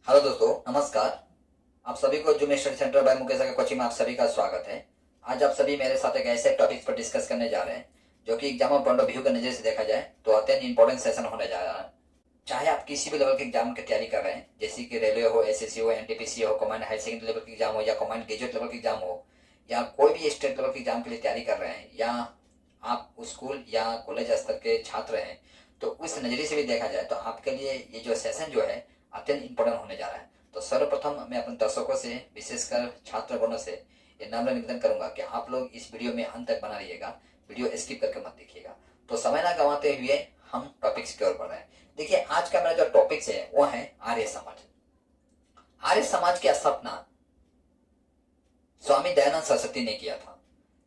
Hello दोस्तों, नमस्कार। आप सभी को जुम्मे स्टडी सेंटर बाय मुकेश के कोचिंग में आप सभी का स्वागत है। आज आप सभी मेरे साथ एक ऐसे टॉपिक पर डिस्कस करने जा रहे हैं जो कि एग्जाम पॉइंट ऑफ व्यू के नजर से देखा जाए तो अत्यंत इंपॉर्टेंट सेशन होने जा रहा है। चाहे आप किसी भी लेवल के एग्जाम की तैयारी कर रहे हैं, जैसे कि रेलवे हो, एसएससी हो, एनटीपीसी हो, कमांड हाई सेकेंडरी लेवल की एग्जाम हो, या कमांड ग्रेजुएट लेवल की एग्जाम हो, या कोई भी स्टेट लेवल की एग्जाम के लिए तैयारी कर रहे हैं, या आप स्कूल या कॉलेज स्तर के छात्र हैं, तो उस नजरिए से भी देखा जाए तो आपके लिए ये जो सेशन जो है अत्यंत इंपॉर्टेंट होने जा रहा है। तो सर्वप्रथम मैं अपने दर्शकों से, विशेषकर छात्रगणों से ये नम्र निवेदन करूंगा कि आप लोग इस वीडियो में अंत तक बना रहिएगा, वीडियो स्किप करके मत देखिएगा। तो समय ना गंवाते हुए हम टॉपिक्स की ओर बढ़ रहे हैं। देखिए, आज का मेरा जो टॉपिक्स है वो है आर्य समाज। आर्य समाज की स्थापना स्वामी दयानंद सरस्वती ने किया था,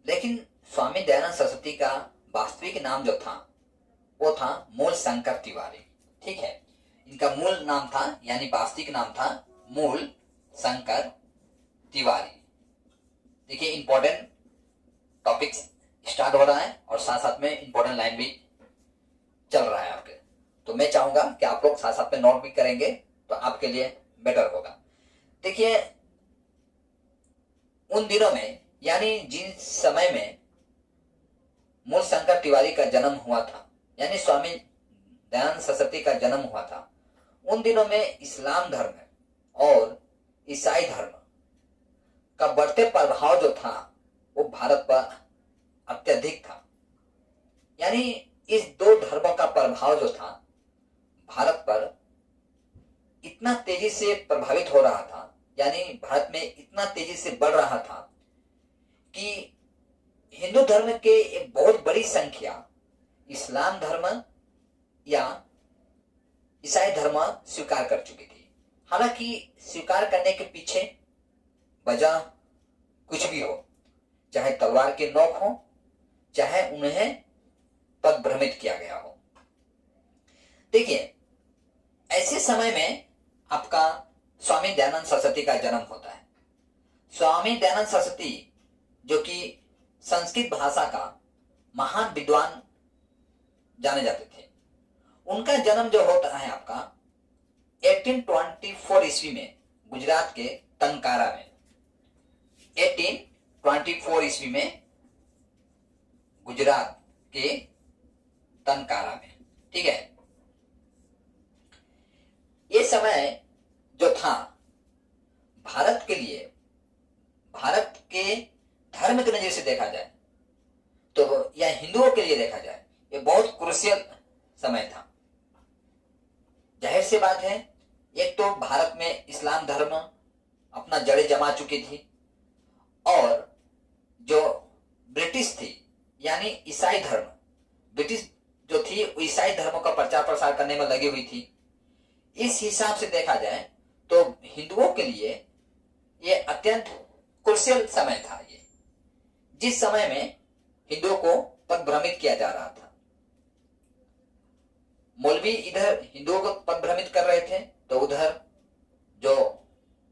लेकिन स्वामी दयानंद सरस्वती का वास्तविक नाम जो था वो था मूल शंकर तिवारी। ठीक है, इनका मूल नाम था, यानी वास्तविक नाम था मूल शंकर तिवारी। देखिए, इंपॉर्टेंट टॉपिक्स स्टार्ट हो रहा है और साथ साथ में इंपॉर्टेंट लाइन भी चल रहा है आपके। तो मैं चाहूंगा कि आप लोग साथ साथ में नोट भी करेंगे तो आपके लिए बेटर होगा। देखिए, उन दिनों में, यानी जिन समय में मूल शंकर तिवारी का जन्म हुआ था, यानी स्वामी दयानंद सरस्वती का जन्म हुआ था, उन दिनों में इस्लाम धर्म और ईसाई धर्म का बढ़ते प्रभाव जो था वो भारत पर अत्यधिक था। यानी इस दो धर्मों का प्रभाव जो था भारत पर इतना तेजी से प्रभावित हो रहा था, यानी भारत में इतना तेजी से बढ़ रहा था कि हिंदू धर्म के एक बहुत बड़ी संख्या इस्लाम धर्म या ईसाई धर्म स्वीकार कर चुकी थी। हालांकि स्वीकार करने के पीछे वजह कुछ भी हो, चाहे तलवार की नोक हो, चाहे उन्हें पद भ्रमित किया गया हो। देखिए, ऐसे समय में आपका स्वामी दयानंद सरस्वती का जन्म होता है। स्वामी दयानंद सरस्वती जो कि संस्कृत भाषा का महान विद्वान जाने जाते थे, उनका जन्म जो होता है आपका 1824 ईस्वी में गुजरात के टंकारा में। 1824 ईस्वी में गुजरात के टंकारा में। ठीक है, ये समय जो था भारत के लिए, भारत के धर्म के नजर से देखा जाए तो, या हिंदुओं के लिए देखा जाए, ये बहुत क्रूशियल समय था। जाहिर सी बात है, एक तो भारत में इस्लाम धर्म अपना जड़ें जमा चुकी थी, और जो ब्रिटिश थी, यानी ईसाई धर्म, ब्रिटिश जो थी वो ईसाई धर्मों का प्रचार प्रसार करने में लगी हुई थी। इस हिसाब से देखा जाए तो हिंदुओं के लिए ये अत्यंत क्रूशियल समय था, ये जिस समय में हिंदुओं को पदभ्रमित किया जा रहा था। मौलवी इधर हिंदुओं को पदभ्रमित कर रहे थे, तो उधर जो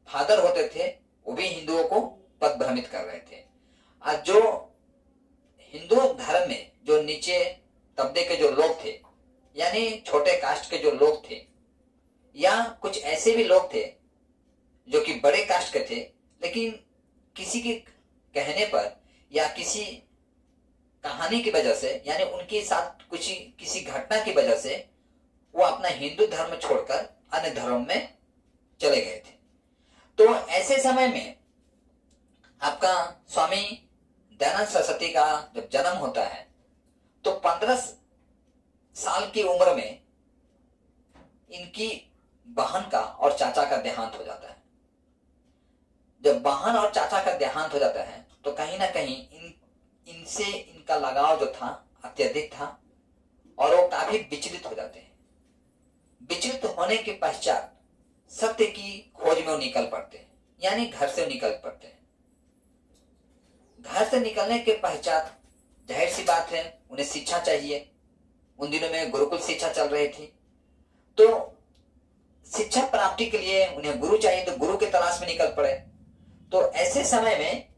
फादर होते थे वो भी हिंदुओं को पदभ्रमित कर रहे थे। आज जो हिंदू धर्म में जो नीचे तबके के जो लोग थे, यानी छोटे कास्ट के जो लोग थे, या कुछ ऐसे भी लोग थे जो कि बड़े कास्ट के थे, लेकिन किसी के कहने पर या किसी कहानी की वजह से, यानी उनके साथ कुछ किसी घटना की वजह से वो अपना हिंदू धर्म छोड़कर अन्य धर्म में चले गए थे। तो ऐसे समय में आपका स्वामी दयानंद सरस्वती का जब जन्म होता है तो 15 साल की उम्र में इनकी बहन का और चाचा का देहांत हो जाता है। जब बहन और चाचा का देहांत हो जाता है तो कहीं ना कहीं इनसे इनका लगाव जो था अत्यधिक था, और वो काफी विचलित हो जाते हैं। विचलित होने के पश्चात सत्य की खोज में वो निकल पड़ते हैं, यानी घर से निकल पड़ते हैं। घर से निकलने के पश्चात जाहिर सी बात है उन्हें शिक्षा चाहिए। उन दिनों में गुरुकुल शिक्षा चल रही थी, तो शिक्षा प्राप्ति के लिए उन्हें गुरु चाहिए, तो गुरु के तलाश में निकल पड़े। तो ऐसे समय में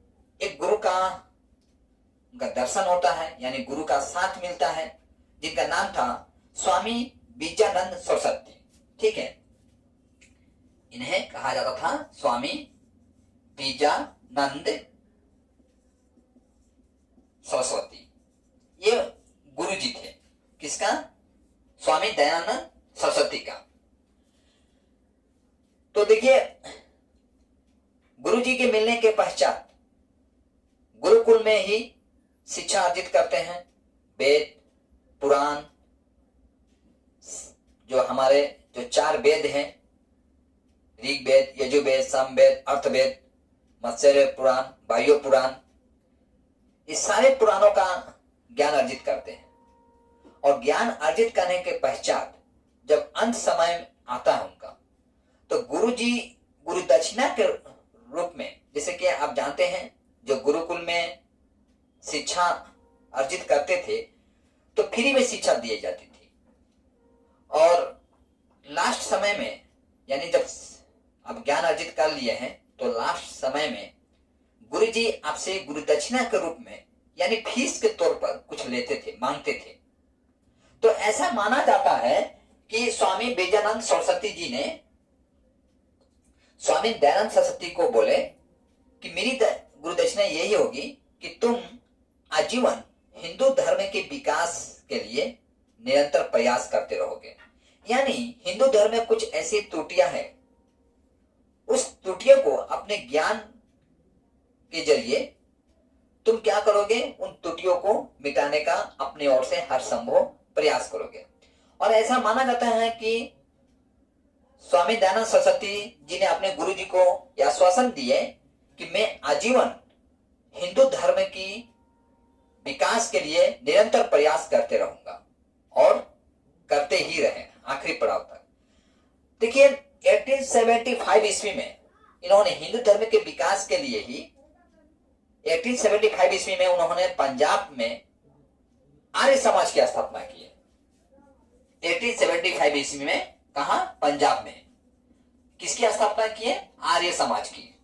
एक गुरु का उनका दर्शन होता है, यानी गुरु का साथ मिलता है, जिनका नाम था स्वामी बीजानंद सरस्वती। ठीक है, इन्हें कहा जाता था स्वामी बीजानंद सरस्वती। ये गुरु जी थे, किसका? स्वामी दयानंद सरस्वती का। तो देखिए, गुरु जी के मिलने के पश्चात गुरुकुल में ही शिक्षा अर्जित करते हैं। वेद, पुराण, जो हमारे जो 4 वेद हैं, ऋग्वेद, यजुर्वेद, सामवेद, अर्थवेद, मत्स्य पुराण, वायु पुराण, इस सारे पुराणों का ज्ञान अर्जित करते हैं। और ज्ञान अर्जित करने के पश्चात जब अंत समय आता है उनका, तो गुरु जी गुरु दक्षिणा के रूप में, जैसे कि आप जानते हैं जो गुरुकुल में शिक्षा अर्जित करते थे तो फ्री में शिक्षा दी जाती थी। और लास्ट समय में, यानी जब आप ज्ञान अर्जित कर लिए हैं तो लास्ट समय में गुरु जी आपसे गुरु दक्षिणा के रूप में, यानी फीस के तौर पर कुछ लेते थे, मांगते थे। तो ऐसा माना जाता है कि स्वामी बीजानंद सरस्वती जी ने स्वामी दयानंद सरस्वती को बोले कि मेरी गुरु दक्षिणा यही होगी कि तुम आजीवन हिंदू धर्म के विकास के लिए निरंतर प्रयास करते रहोगे। यानी हिंदू धर्म में कुछ ऐसी त्रुटियां हैं, उस त्रुटियों को अपने ज्ञान के जरिए तुम क्या करोगे, उन त्रुटियों को मिटाने का अपनी ओर से हर संभव प्रयास करोगे। और ऐसा माना जाता है कि स्वामी दयानंद सरस्वती जी ने अपने गुरु जी को यह आश्वासन दिए कि मैं आजीवन हिंदू धर्म की विकास के लिए निरंतर प्रयास करते रहूंगा, और करते ही रहे आखिरी पड़ाव तक। देखिए, 1875 ईस्वी में इन्होंने हिंदू धर्म के विकास के लिए ही 1875 ईस्वी में उन्होंने पंजाब में आर्य समाज की स्थापना की है। 1875 ईस्वी में कहा? पंजाब में। किसकी स्थापना की है? आर्य समाज की,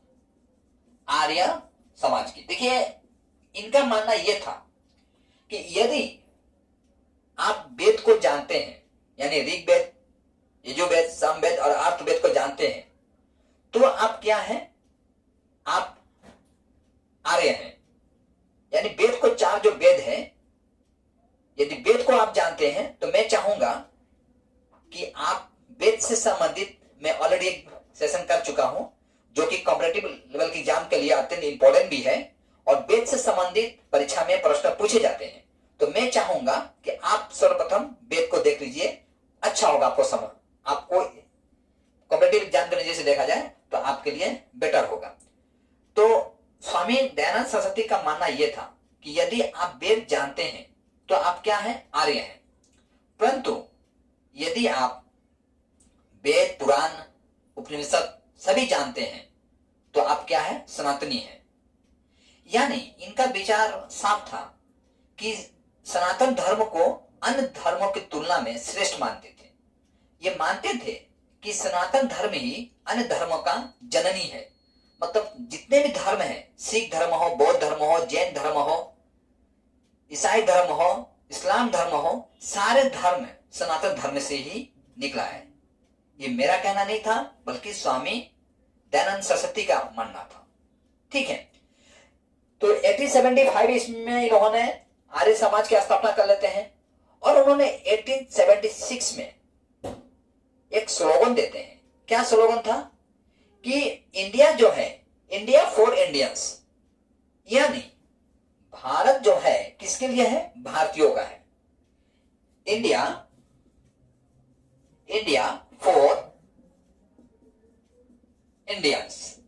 आर्य समाज की। देखिए, इनका मानना यह था कि यदि आप वेद को जानते हैं, यानी ऋग्वेद, यजुर्वेद, सामवेद और अर्थवेद को जानते हैं, तो आप क्या हैं? आप आर्य हैं। यानी वेद को 4 जो वेद हैं, यदि वेद को आप जानते हैं तो मैं चाहूंगा कि आप वेद से संबंधित, मैं ऑलरेडी एक सेशन कर चुका हूं जो कि कॉम्पिटिटिव लेवल की एग्जाम के लिए अत्यंत इंपॉर्टेंट भी है, और वेद से संबंधित परीक्षा में प्रश्न पूछे जाते हैं। तो मैं चाहूंगा कि आप सर्वप्रथम वेद को देख लीजिए, अच्छा होगा आपको समझ, आपको कॉम्पिटिटिव एग्जाम के नजरिए से देखा जाए तो आपके लिए बेटर होगा। तो स्वामी दयानंद सरस्वती का मानना यह था कि यदि आप वेद जानते हैं तो आप क्या हैं? आर्य हैं। परंतु यदि आप वेद, पुराण, उपनिषद सभी जानते हैं तो आप क्या है? सनातनी हैं। यानी इनका विचार साफ था कि सनातन धर्म को अन्य धर्मों की तुलना में श्रेष्ठ मानते थे। ये मानते थे कि सनातन धर्म ही अन्य धर्मों का जननी है। मतलब जितने भी धर्म हैं, सिख धर्म हो, बौद्ध धर्म हो, जैन धर्म हो, ईसाई धर्म हो, इस्लाम धर्म हो, सारे धर्म सनातन धर्म से ही निकला है। ये मेरा कहना नहीं था, बल्कि स्वामी दयानंद सरस्वती का मानना था। ठीक है, तो 1875 ईस्वी में इन्होंने आर्य समाज की स्थापना कर लेते हैं, और उन्होंने 1876 में एक स्लोगन देते हैं। क्या स्लोगन था? कि इंडिया जो है, इंडिया फॉर इंडियंस, यानी भारत जो है किसके लिए है? भारतीयों का है। इंडिया, इंडिया फॉर इंडियंस,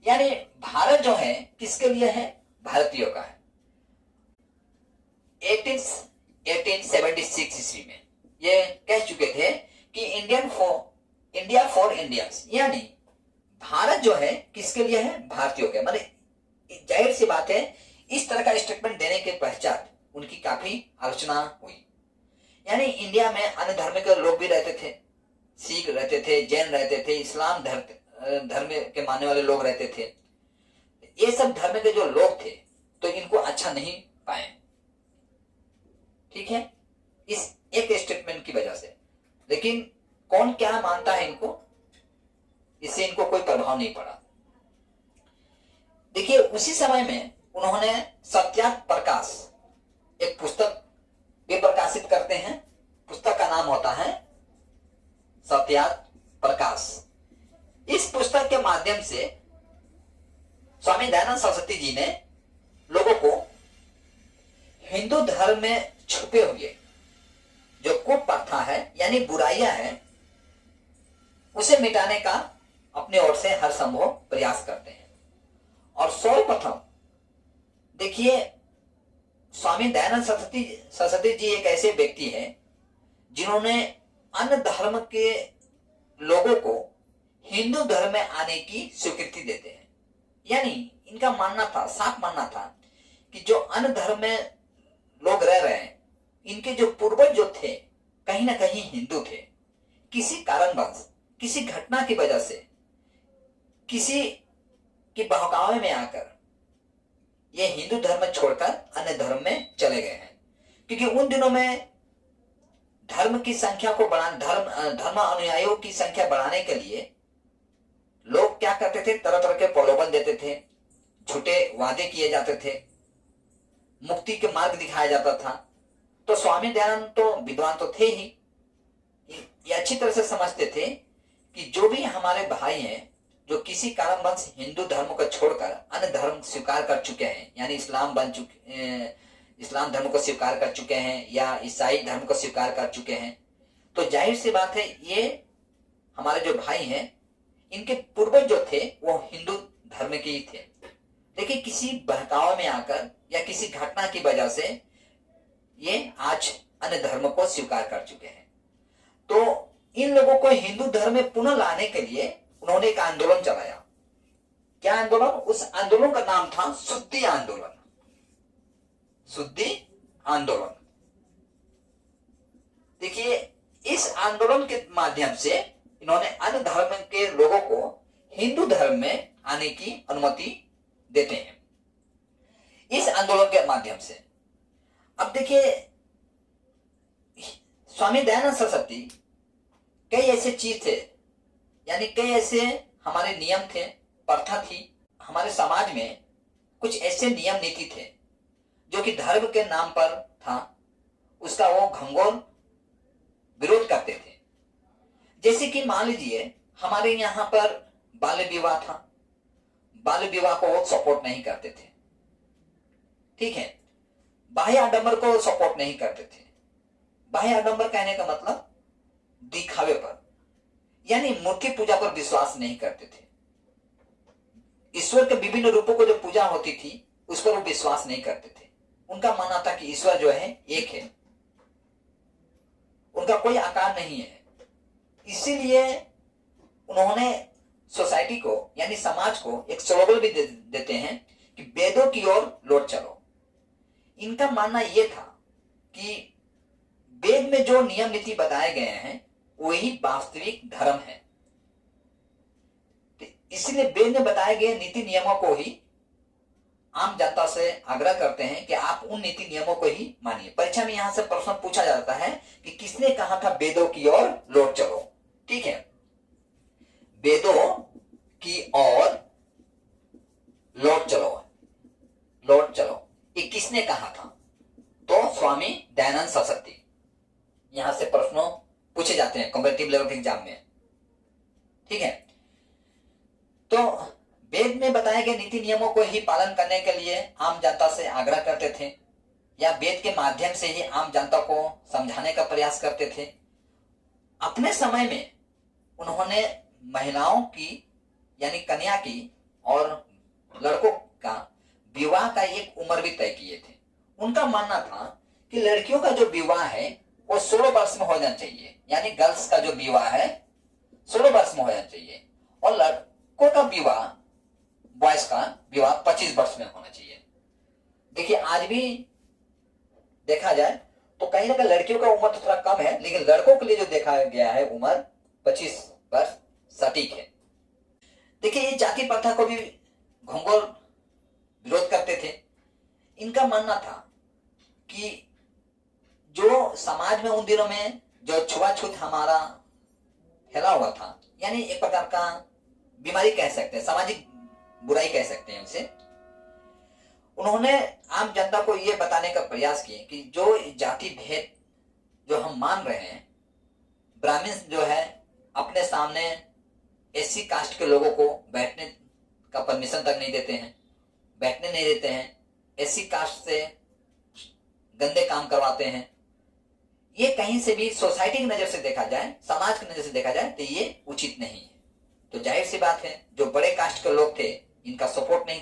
यानी भारत जो है किसके लिए है? भारतीयों का है। 1876 ईस्वी में ये कह चुके थे कि इंडिया फॉर इंडियंस, यानी भारत जो है किसके लिए है? भारतीयों के। मतलब जाहिर सी बात है, इस तरह का स्टेटमेंट देने के पश्चात उनकी काफी आलोचना हुई। यानी इंडिया में अन्य धर्म के लोग भी रहते थे, सिख रहते थे, जैन रहते थे, इस्लाम धर्म के मानने वाले लोग रहते थे। ये सब धर्म के जो लोग थे तो इनको अच्छा नहीं पाए। ठीक है, इस एक स्टेटमेंट की वजह से। लेकिन कौन क्या मानता है इनको? इससे इनको कोई प्रभाव नहीं पड़ा। देखिए उसी समय में उन्होंने सत्याग्रह प्रकाश एक पुस्तक भी प्रकाशित करते हैं। पुस्तक का नाम होता है सत्याग्रह प्रकाश। इस पुस्तक के माध्यम से स्वामी दयानंद सरस्वती जी ने लोगों को हिंदू धर्म में छुपे हुए जो कुप्रथा है यानी बुराइयां हैं उसे मिटाने का अपने ओर से हर संभव प्रयास करते हैं। और सर्वप्रथम देखिए स्वामी दयानंद सरस्वती जी एक ऐसे व्यक्ति हैं जिन्होंने अन्य धर्म के लोगों को हिंदू धर्म में आने की स्वीकृति देते हैं। यानी इनका मानना था, साफ मानना था कि जो अन्य धर्म में लोग रह रहे हैं इनके जो पूर्वज जो थे कहीं ना कहीं हिंदू थे। किसी कारणवश किसी घटना की वजह से किसी के बहकावे में आकर ये हिंदू धर्म छोड़कर अन्य धर्म में चले गए हैं। क्योंकि उन दिनों में धर्म की संख्या को धर्म अनुयायियों की संख्या बढ़ाने के लिए लोग क्या करते थे, तरह तरह के प्रलोभन देते थे, झूठे वादे किए जाते थे, मुक्ति के मार्ग दिखाया जाता था। तो स्वामी दयानंद तो विद्वान तो थे ही, ये अच्छी तरह से समझते थे कि जो भी हमारे भाई हैं जो किसी कारणवश हिंदू धर्म को छोड़कर अन्य धर्म स्वीकार कर चुके हैं यानी इस्लाम धर्म को स्वीकार कर चुके हैं या ईसाई धर्म को स्वीकार कर चुके हैं, तो जाहिर सी बात है ये हमारे जो भाई हैं इनके पूर्वज जो थे वो हिंदू धर्म के ही थे। लेकिन किसी बहकावे में आकर या किसी घटना की वजह से ये आज अन्य धर्म को स्वीकार कर चुके हैं। तो इन लोगों को हिंदू धर्म में पुनः लाने के लिए उन्होंने एक आंदोलन चलाया। क्या आंदोलन? उस आंदोलन का नाम था शुद्धि आंदोलन। शुद्धि आंदोलन। देखिए इस आंदोलन के माध्यम से इन्होंने अन्य धर्म के लोगों को हिंदू धर्म में आने की अनुमति देते हैं इस आंदोलन के माध्यम से। अब देखिए स्वामी दयानंद सरस्वती कई ऐसे चीज थे यानी कई ऐसे हमारे नियम थे, प्रथा थी हमारे समाज में, कुछ ऐसे नियम नीति थे जो कि धर्म के नाम पर था, उसका वो घंघोर विरोध करते थे। जैसे कि मान लीजिए हमारे यहाँ पर बाल्य विवाह था, बाल्य विवाह को वो सपोर्ट नहीं करते थे, ठीक है। बाह्य आडंबर को सपोर्ट नहीं करते थे। बाह्य आडंबर कहने का मतलब दिखावे पर यानी मूर्ति पूजा पर विश्वास नहीं करते थे। ईश्वर के विभिन्न रूपों को जो पूजा होती थी उस पर वो विश्वास नहीं करते थे। उनका मानना था कि ईश्वर जो है एक है, उनका कोई आकार नहीं है। इसीलिए उन्होंने सोसाइटी को यानी समाज को एक स्लोगन भी देते हैं कि वेदों की ओर लौट चलो। इनका मानना यह था कि वेद में जो नियम नीति बताए गए हैं वही वास्तविक धर्म है। इसलिए वेद में बताए गए नीति नियमों को ही आम जनता से आग्रह करते हैं कि आप उन नीति नियमों को ही मानिए। परीक्षा में यहां से प्रश्न पूछा जाता है कि किसने कहा था वेदों की ओर लौट चलो, ठीक है। वेदों की ओर लौट चलो, लौट चलो, ये किसने कहा था? तो स्वामी दयानंद सरस्वती। यहां से प्रश्नों पूछे जाते हैं कॉम्पिटिटिव लेवल के एग्जाम में, ठीक है। तो वेद में बताए गए नीति नियमों को ही पालन करने के लिए आम जनता से आग्रह करते थे या वेद के माध्यम से ही आम जनता को समझाने का प्रयास करते थे। अपने समय में उन्होंने महिलाओं की यानी कन्या की और लड़कों का विवाह का एक उम्र भी तय किए थे। उनका मानना था कि लड़कियों का जो विवाह है वो 16 वर्ष में हो जाना चाहिए, यानी गर्ल्स का जो विवाह है 16 वर्ष में हो जाना चाहिए, और लड़कों का विवाह, बॉयज का विवाह 25 वर्ष में होना चाहिए। देखिए आज भी देखा जाए तो कहीं ना कहीं लड़कियों का उम्र तो थोड़ा कम है, लेकिन लड़कों के लिए जो देखा गया है उम्र 25 वर्ष सटीक है। देखिए ये जाति प्रथा को भी घंघोर विरोध करते थे। इनका मानना था कि जो समाज में उन दिनों में जो छुआछूत हमारा फैला हुआ था, यानी एक प्रकार का बीमारी कह सकते हैं, सामाजिक बुराई कह सकते हैं उसे। उन्होंने आम जनता को यह बताने का प्रयास किए कि जो जाति भेद जो हम मान रहे हैं, ब्राह्मण जो है अपने सामने एससी कास्ट के लोगों को बैठने का परमिशन तक नहीं देते हैं, बैठने नहीं देते हैं, एससी कास्ट से गंदे काम करवाते हैं। ये कहीं से भी सोसाइटी की नजर से देखा जाए, समाज की नजर से देखा जाए तो ये उचित नहीं है। तो जाहिर सी बात है जो बड़े कास्ट के लोग थे इनका सपोर्ट नहीं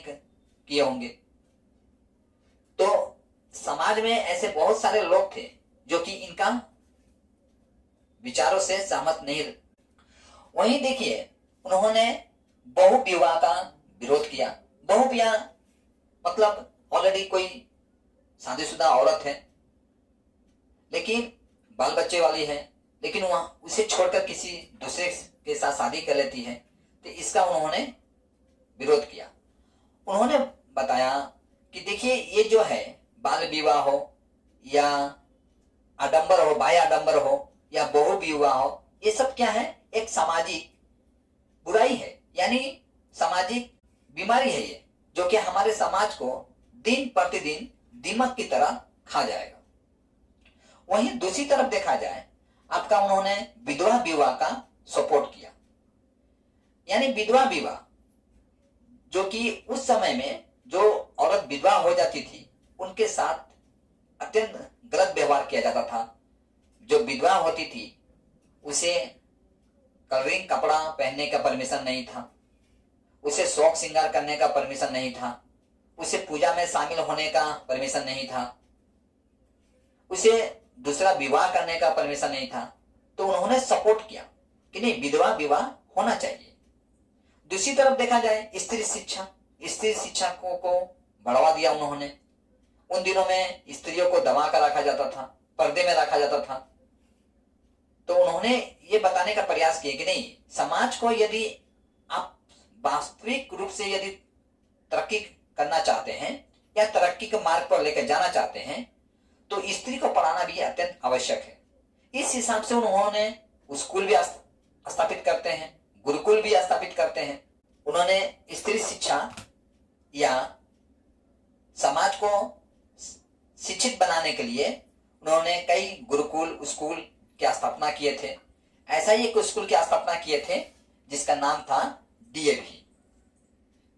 किए होंगे। तो समाज में ऐसे बहुत सारे लोग थे जो कि इनका विचारों से सहमत नहीं। वहीं देखिए उन्होंने बहु विवाह का विरोध किया। बहु विवाह मतलब ऑलरेडी कोई शादीशुदा औरत है लेकिन बाल बच्चे वाली है, लेकिन वह उसे छोड़कर किसी दूसरे के साथ शादी कर लेती है, तो इसका उन्होंने विरोध किया। उन्होंने बताया कि देखिए ये जो है बाल विवाह हो या आडंबर हो, बाह्य आडंबर हो या बहु विवाह हो, ये सब क्या है, एक सामाजिक बुराई है, यानी सामाजिक बीमारी है ये, जो कि हमारे समाज को दिन प्रतिदिन दीमक की तरह खा जाएगा। वहीं दूसरी तरफ देखा जाए आपका उन्होंने विधवा विवाह का सपोर्ट किया। यानी विधवा विवाह जो कि उस समय में जो औरत विधवा हो जाती थी उनके साथ अत्यंत गलत व्यवहार किया जाता था। जो विधवा होती थी उसे कलरिंग कपड़ा पहनने का परमिशन नहीं था, उसे शौक श्रृंगार करने का परमिशन नहीं था, उसे पूजा में शामिल होने का परमिशन नहीं था, उसे दूसरा विवाह करने का परमिशन नहीं था। तो उन्होंने सपोर्ट किया कि नहीं, विधवा विवाह होना चाहिए। दूसरी तरफ देखा जाए स्त्री शिक्षा, स्त्री शिक्षा को बढ़ावा दिया उन्होंने। उन दिनों में स्त्रियों को दबा कर रखा जाता था, पर्दे में रखा जाता था। तो उन्होंने ये बताने का प्रयास किया कि नहीं, समाज को यदि आप वास्तविक रूप से यदि तरक्की करना चाहते हैं या तरक्की के मार्ग पर लेकर जाना चाहते हैं तो स्त्री को पढ़ाना भी अत्यंत आवश्यक है। इस हिसाब से उन्होंने स्कूल भी स्थापित करते हैं, गुरुकुल भी स्थापित करते हैं। उन्होंने स्त्री शिक्षा या समाज को शिक्षित बनाने के लिए उन्होंने कई गुरुकुल स्कूल की स्थापना किए थे। ऐसा ही एक स्कूल की स्थापना किए थे जिसका नाम था डीएवी,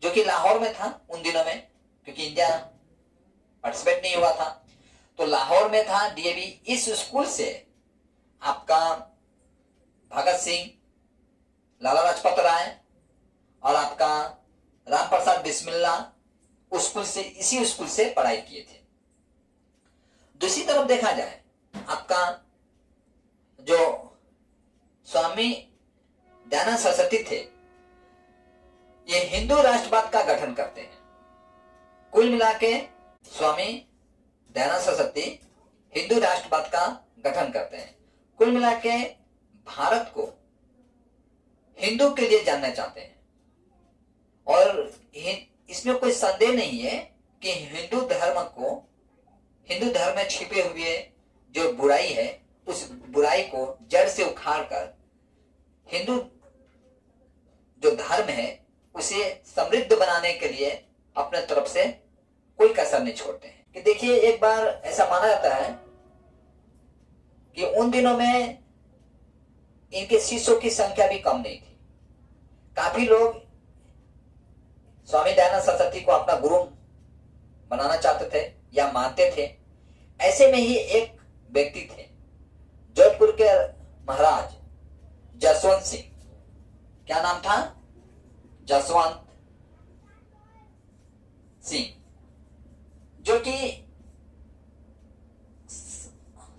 जो कि लाहौर में था उन दिनों में, क्योंकि इंडिया पार्टिसिपेट नहीं हुआ था। तो लाहौर में था डीएवी। इस स्कूल से आपका भगत सिंह, लाला लाजपत राय और आपका राम प्रसाद बिस्मिल्ला इसी स्कूल से पढ़ाई किए थे। दूसरी तरफ देखा जाए आपका जो स्वामी दयानंद सरस्वती थे, ये हिंदू राष्ट्रवाद का गठन करते हैं। कुल मिला के स्वामी दयानंद सरस्वती हिंदू राष्ट्रवाद का गठन करते हैं। कुल मिला के भारत को हिंदू के लिए जानना चाहते हैं। और इसमें कोई संदेह नहीं है कि हिंदू धर्म में छिपे हुए जो बुराई है उस बुराई को जड़ से उखाड़कर हिंदू जो धर्म है उसे समृद्ध बनाने के लिए अपने तरफ से कोई कसर नहीं छोड़ते हैं। कि देखिए एक बार ऐसा माना जाता है कि उन दिनों में इनके शिष्यों की संख्या भी कम नहीं थी। काफी लोग स्वामी दयानंद सरस्वती को अपना गुरु बनाना चाहते थे या मानते थे। ऐसे में ही एक व्यक्ति थे, जोधपुर के महाराज जसवंत सिंह। क्या नाम था? जसवंत सिंह, जो कि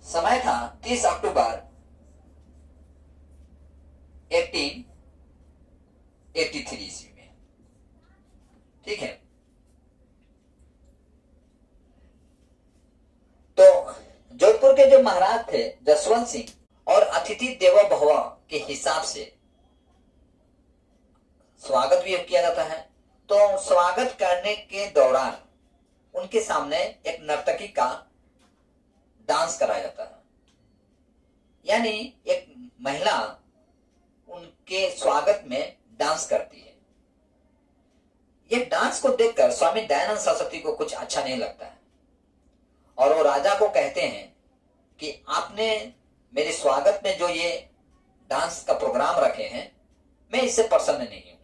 समय था 30 अक्टूबर 1883 ईस्वी में। ठीक है, तो जोधपुर के जो महाराज थे जसवंत सिंह और अतिथि देवो भव के हिसाब से स्वागत भी किया जाता है। तो स्वागत करने के दौरान उनके सामने एक नर्तकी का डांस कराया जाता है। यानी एक महिला उनके स्वागत में डांस करती है। ये डांस को देखकर स्वामी दयानंद सरस्वती को कुछ अच्छा नहीं लगता है और वो राजा को कहते हैं कि आपने मेरे स्वागत में जो ये डांस का प्रोग्राम रखे हैं, मैं इससे प्रसन्न नहीं हूं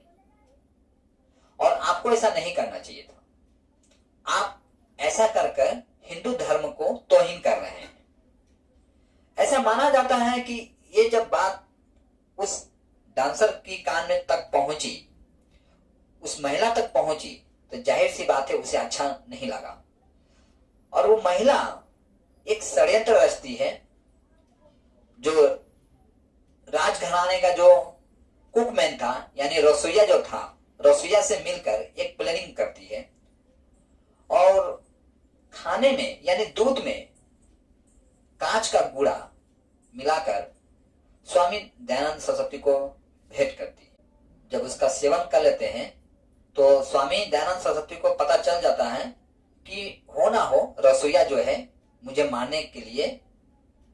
और आपको ऐसा नहीं करना चाहिए था। आप ऐसा कर हिंदू धर्म को तौहीन कर रहे हैं। ऐसा माना जाता है कि ये जब बात उस डांसर की कान में तक पहुंची, उस महिला तक पहुंची, तो जाहिर सी बात है उसे अच्छा नहीं लगा और वो महिला एक षड्यंत्र रचती है। जो राजघराने का जो कुकमैन था, यानी रसोईया जो था, रसोईया से मिलकर एक प्लानिंग करती है और खाने में यानी दूध में कांच का गुड़ा मिलाकर स्वामी दयानंद सरस्वती को भेंट करती है। जब उसका सेवन कर लेते हैं तो स्वामी दयानंद सरस्वती को पता चल जाता है कि हो ना हो रसोईया जो है मुझे मारने के लिए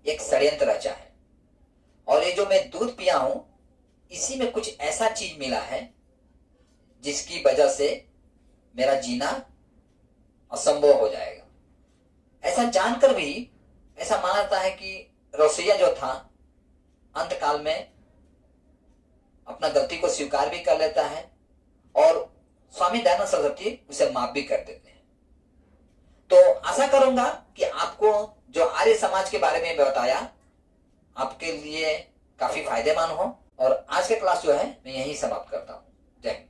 एक षड्यंत्र रचा है और ये जो मैं दूध पिया हूं इसी में कुछ ऐसा चीज मिला है जिसकी वजह से मेरा जीना असंभव हो जाएगा। ऐसा जानकर भी ऐसा माना जाता है कि रसोईया जो था अंतकाल में अपना गलती को स्वीकार भी कर लेता है और स्वामी दयानंद सरस्वती उसे माफ भी कर देते हैं। तो आशा करूंगा कि आपको जो आर्य समाज के बारे में बताया आपके लिए काफी फायदेमंद हो और आज के क्लास जो है मैं यहीं समाप्त करता हूं। जय हिंद।